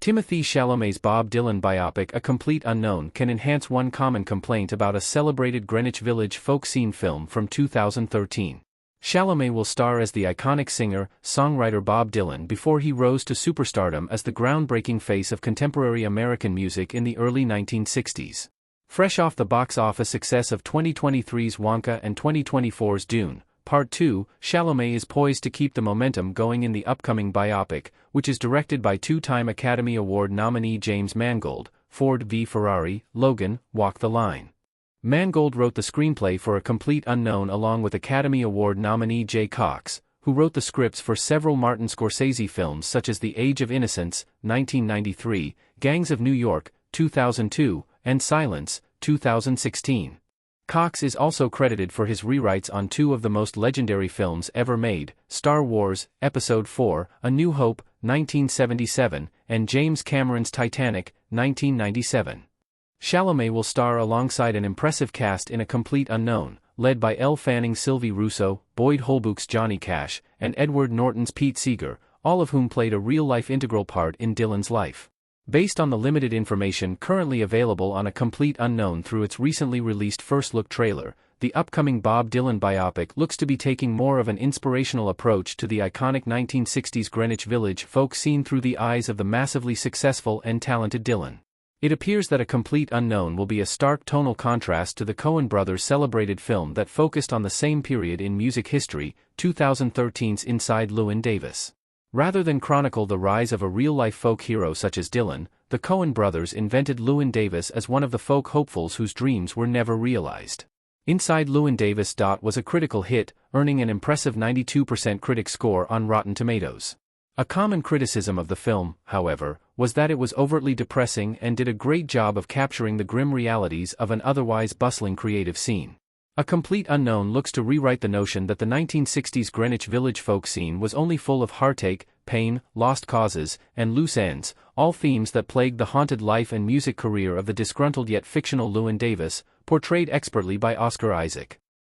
Timothée Chalamet's Bob Dylan biopic A Complete Unknown can enhance one common complaint about a celebrated Greenwich Village folk scene film from 2013. Chalamet will star as the iconic singer-songwriter Bob Dylan before he rose to superstardom as the groundbreaking face of contemporary American music in the early 1960s. Fresh off the box office success of 2023's Wonka and 2024's Dune, Part 2, Chalamet is poised to keep the momentum going in the upcoming biopic, which is directed by two-time Academy Award nominee James Mangold, Ford v Ferrari, Logan, Walk the Line. Mangold wrote the screenplay for A Complete Unknown along with Academy Award nominee Jay Cox, who wrote the scripts for several Martin Scorsese films such as The Age of Innocence, 1993, Gangs of New York, 2002, and Silence, 2016. Cox is also credited for his rewrites on two of the most legendary films ever made, Star Wars, Episode IV, A New Hope, 1977, and James Cameron's Titanic, 1997. Chalamet will star alongside an impressive cast in A Complete Unknown, led by Elle Fanning's Sylvie Russo, Boyd Holbrook's Johnny Cash, and Edward Norton's Pete Seeger, all of whom played a real-life integral part in Dylan's life. Based on the limited information currently available on A Complete Unknown through its recently released first-look trailer, the upcoming Bob Dylan biopic looks to be taking more of an inspirational approach to the iconic 1960s Greenwich Village folk scene through the eyes of the massively successful and talented Dylan. It appears that A Complete Unknown will be a stark tonal contrast to the Coen brothers' celebrated film that focused on the same period in music history, 2013's Inside Llewyn Davis. Rather than chronicle the rise of a real-life folk hero such as Dylan, the Coen brothers invented Llewyn Davis as one of the folk hopefuls whose dreams were never realized. Inside Llewyn Davis. Was a critical hit, earning an impressive 92% critic score on Rotten Tomatoes. A common criticism of the film, however, was that it was overtly depressing and did a great job of capturing the grim realities of an otherwise bustling creative scene. A Complete Unknown looks to rewrite the notion that the 1960s Greenwich Village folk scene was only full of heartache, pain, lost causes, and loose ends, all themes that plagued the haunted life and music career of the disgruntled yet fictional Llewyn Davis, portrayed expertly by Oscar Isaac.